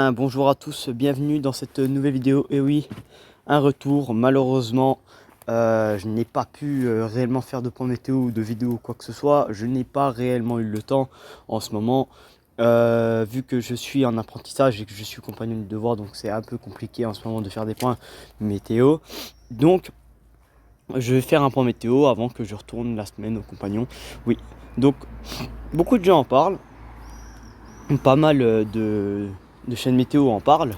bien, bonjour à tous, bienvenue dans cette nouvelle vidéo. Et oui, un retour. Malheureusement, je n'ai pas pu réellement faire de point météo ou de vidéo ou quoi que ce soit. Je n'ai pas réellement eu le temps en ce moment, vu que je suis en apprentissage et que je suis compagnon de devoir, donc c'est un peu compliqué en ce moment de faire des points météo. Donc, je vais faire un point météo avant que je retourne la semaine au compagnon. Oui, donc beaucoup de gens en parlent. Pas mal de chaînes météo en parlent.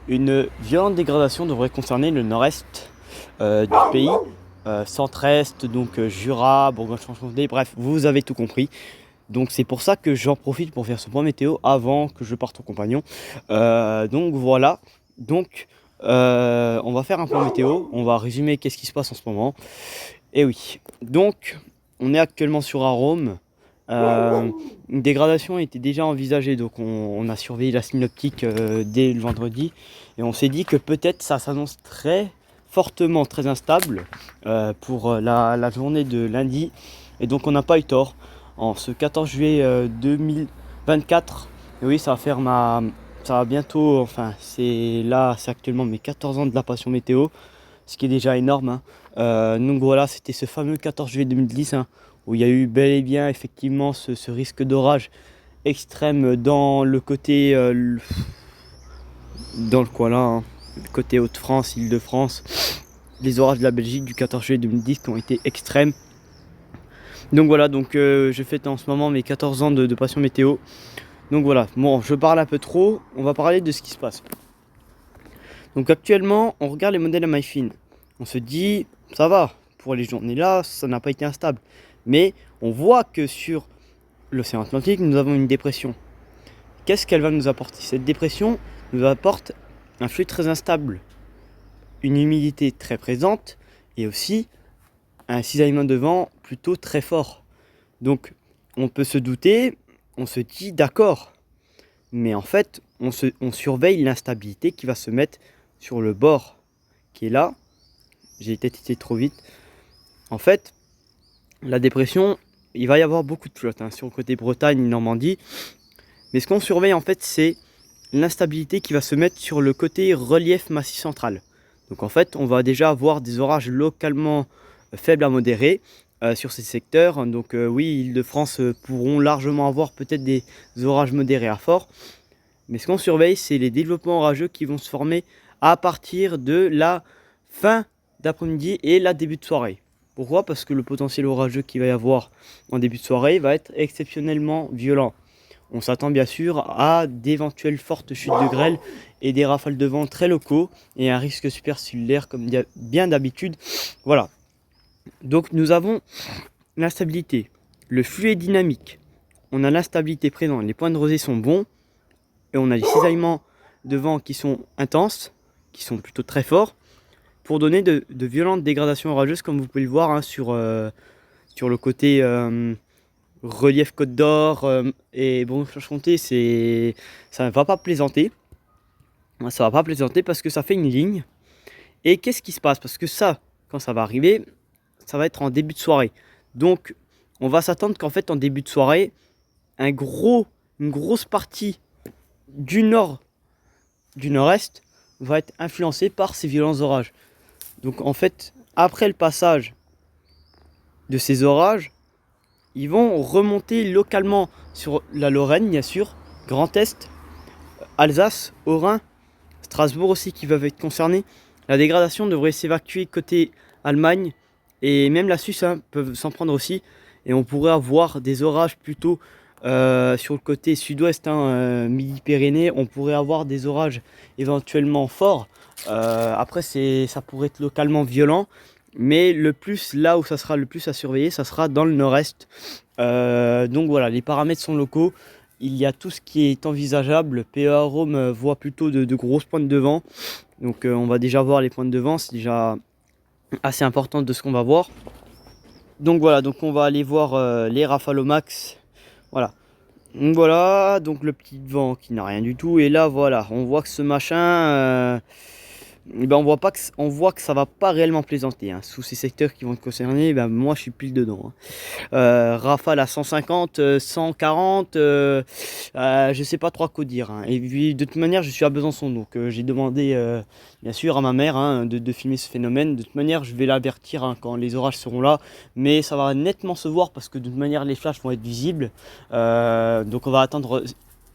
Une violente dégradation devrait concerner le nord-est du pays, centre-est, donc Jura, Bourgogne-Franche-Comté, bref, vous avez tout compris. Donc c'est pour ça que j'en profite pour faire ce point météo avant que je parte au compagnon. Donc voilà, donc on va faire un point météo, on va résumer qu'est-ce qui se passe en ce moment. Et oui, donc on est actuellement sur Arôme. Une dégradation était déjà envisagée, donc on a surveillé la synoptique dès le vendredi et on s'est dit que peut-être ça s'annonce très fortement, très instable pour la journée de lundi, et donc on n'a pas eu tort. En ce 14 juillet 2024, et oui, ça va faire ça va bientôt, enfin c'est actuellement mes 14 ans de la passion météo, ce qui est déjà énorme, hein. Donc voilà, c'était ce fameux 14 juillet 2010, hein, où il y a eu bel et bien effectivement ce risque d'orage extrême dans le côté, dans le coin là, hein, le côté Hauts-de-France, Île-de-France, les orages de la Belgique du 14 juillet 2010 qui ont été extrêmes. Donc voilà, donc je fête en ce moment mes 14 ans de passion météo. Donc voilà, bon, je parle un peu trop, on va parler de ce qui se passe. Donc actuellement, on regarde les modèles à maille fine. On se dit, ça va, pour les journées là, ça n'a pas été instable. Mais on voit que sur l'océan Atlantique, nous avons une dépression. Qu'est-ce qu'elle va nous apporter? Cette dépression nous apporte un flux très instable, une humidité très présente et aussi un cisaillement de vent plutôt très fort. Donc on peut se douter, on se dit d'accord, mais en fait on surveille l'instabilité qui va se mettre sur le bord qui est là. J'ai peut-être été trop vite. En fait, la dépression, il va y avoir beaucoup de flotte, hein, sur le côté Bretagne, Normandie. Mais ce qu'on surveille en fait, c'est l'instabilité qui va se mettre sur le côté relief massif central. Donc en fait, on va déjà avoir des orages localement faibles à modérés sur ces secteurs. Donc oui, Île-de-France pourront largement avoir peut-être des orages modérés à forts. Mais ce qu'on surveille, c'est les développements orageux qui vont se former à partir de la fin d'après-midi et la début de soirée. Pourquoi? Parce que le potentiel orageux qu'il va y avoir en début de soirée va être exceptionnellement violent. On s'attend bien sûr à d'éventuelles fortes chutes de grêle et des rafales de vent très locaux et un risque supercellulaire comme bien d'habitude. Voilà. Donc nous avons l'instabilité. Le flux est dynamique. On a l'instabilité présente. Les points de rosée sont bons. Et on a des cisaillements de vent qui sont intenses, qui sont plutôt très forts, pour donner de violentes dégradations orageuses, comme vous pouvez le voir, hein, sur le côté relief Côte d'Or et Bourgogne-Franche-Comté. Ça ne va pas plaisanter. Ça va pas plaisanter parce que ça fait une ligne. Et qu'est-ce qui se passe? Parce que ça, quand ça va arriver, ça va être en début de soirée. Donc, on va s'attendre qu'en fait, en début de soirée, une grosse partie du nord, du nord-est, va être influencée par ces violents orages. Donc en fait, après le passage de ces orages, ils vont remonter localement sur la Lorraine, bien sûr, Grand Est, Alsace, Haut-Rhin, Strasbourg aussi qui va être concerné. La dégradation devrait s'évacuer côté Allemagne et même la Suisse, hein, peuvent s'en prendre aussi. Et on pourrait avoir des orages plutôt sur le côté sud-ouest, hein, Midi-Pyrénées. On pourrait avoir des orages éventuellement forts. Après, ça pourrait être localement violent. Mais le plus, là où ça sera le plus à surveiller, ça sera dans le nord-est. Donc voilà, les paramètres sont locaux. Il y a tout ce qui est envisageable. PEA Rome voit plutôt de grosses pointes de vent. Donc on va déjà voir les pointes de vent. C'est déjà assez important de ce qu'on va voir. Donc voilà, donc on va aller voir les rafales au max. Voilà. Donc voilà, donc le petit vent qui n'a rien du tout. Et là voilà, on voit que ce machin, et ben on voit que ça va pas réellement plaisanter, hein. Sous ces secteurs qui vont être concernés, ben moi je suis pile dedans, hein. Rafale à 150, 140, je sais pas trop quoi dire, hein. Et puis de toute manière je suis à Besançon, donc j'ai demandé bien sûr à ma mère, hein, de filmer ce phénomène. De toute manière je vais l'avertir, hein, quand les orages seront là, mais ça va nettement se voir parce que de toute manière les flashs vont être visibles. Donc on va attendre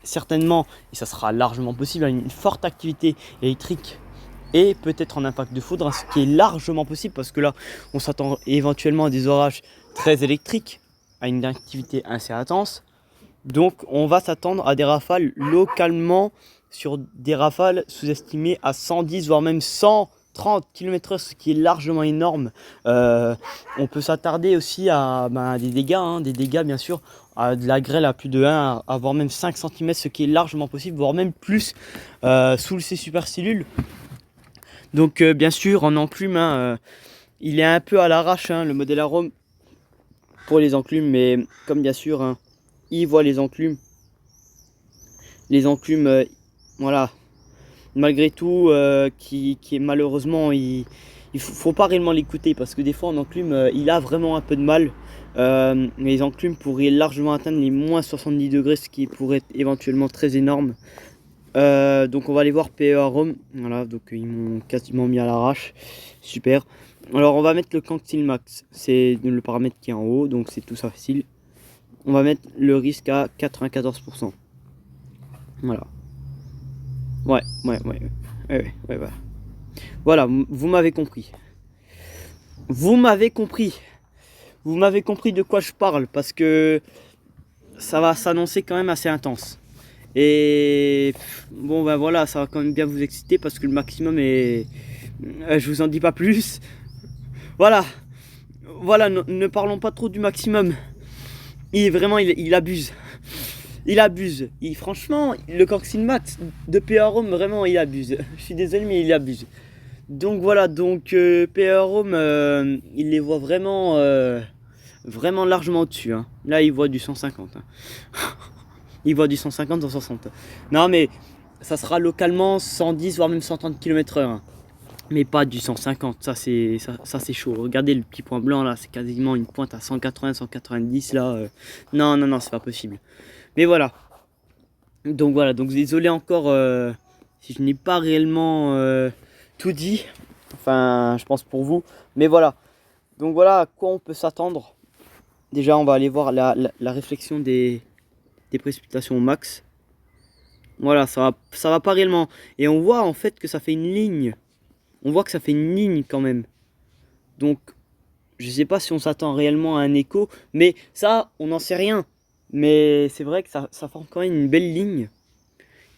certainement, et ça sera largement possible, une forte activité électrique et peut-être en impact de foudre, hein, ce qui est largement possible parce que là on s'attend éventuellement à des orages très électriques, à une activité assez intense. Donc on va s'attendre à des rafales localement, sur des rafales sous-estimées à 110 voire même 130 km/h, ce qui est largement énorme. On peut s'attarder aussi à des dégâts bien sûr, à de la grêle à plus de 1 à voire même 5 cm, ce qui est largement possible, voire même plus sous ces supercellules. Donc bien sûr en enclume, hein, il est un peu à l'arrache, hein, le modèle Arome pour les enclumes, mais comme bien sûr, hein, il voit les enclumes, voilà, malgré tout, qui est malheureusement, il faut pas réellement l'écouter parce que des fois en enclume, il a vraiment un peu de mal. Les enclumes pourraient largement atteindre les moins 70 degrés, ce qui pourrait être éventuellement très énorme. Donc on va aller voir PE Arome, voilà, donc ils m'ont quasiment mis à l'arrache, super. Alors on va mettre le Canctil Max, c'est le paramètre qui est en haut, donc c'est tout ça facile. On va mettre le risque à 94%. Voilà. Ouais. Voilà. Voilà, vous m'avez compris. Vous m'avez compris. Vous m'avez compris de quoi je parle, parce que ça va s'annoncer quand même assez intense. Et bon ben voilà, ça va quand même bien vous exciter parce que le maximum est... je vous en dis pas plus. Voilà, ne parlons pas trop du maximum. Il abuse. Il abuse. Franchement, le Canctil Max de PE Arome, vraiment, il abuse. Je suis désolé, mais il abuse. Donc voilà, PE Arome, il les voit vraiment, vraiment largement au-dessus, hein. Là, il voit du 150. Hein. Il voit du 150 dans 60. Non, mais ça sera localement 110, voire même 130 km/h. Hein. Mais pas du 150, ça c'est chaud. Regardez le petit point blanc là, c'est quasiment une pointe à 180, 190 là. Non, c'est pas possible. Mais voilà. Donc désolé encore si je n'ai pas réellement tout dit. Enfin, je pense pour vous. Mais voilà. Donc voilà à quoi on peut s'attendre. Déjà, on va aller voir la réflexion des précipitations au max. Voilà, ça va pas réellement. Et on voit en fait que ça fait une ligne. On voit que ça fait une ligne quand même. Donc, je sais pas si on s'attend réellement à un écho, mais ça, on n'en sait rien. Mais c'est vrai que ça forme quand même une belle ligne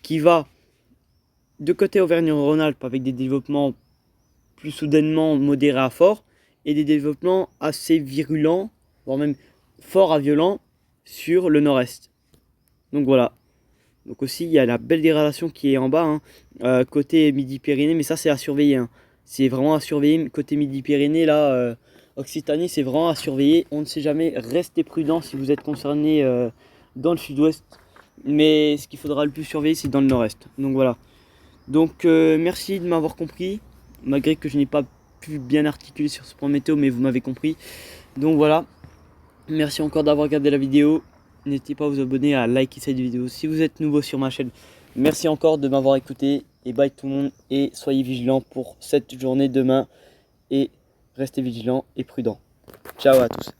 qui va de côté Auvergne-Rhône-Alpes avec des développements plus soudainement modérés à forts et des développements assez virulents, voire même forts à violents sur le nord-est. Donc voilà. Donc aussi, il y a la belle dégradation qui est en bas, hein, côté Midi-Pyrénées, mais ça c'est à surveiller. Hein. C'est vraiment à surveiller. Côté Midi-Pyrénées, là, Occitanie, c'est vraiment à surveiller. On ne sait jamais, restez prudent si vous êtes concerné dans le sud-ouest. Mais ce qu'il faudra le plus surveiller, c'est dans le nord-est. Donc voilà. Donc merci de m'avoir compris, malgré que je n'ai pas pu bien articuler sur ce point météo, mais vous m'avez compris. Donc voilà. Merci encore d'avoir regardé la vidéo. N'hésitez pas à vous abonner, à liker cette vidéo si vous êtes nouveau sur ma chaîne. Merci encore de m'avoir écouté et bye tout le monde et soyez vigilants pour cette journée demain et restez vigilants et prudents. Ciao à tous.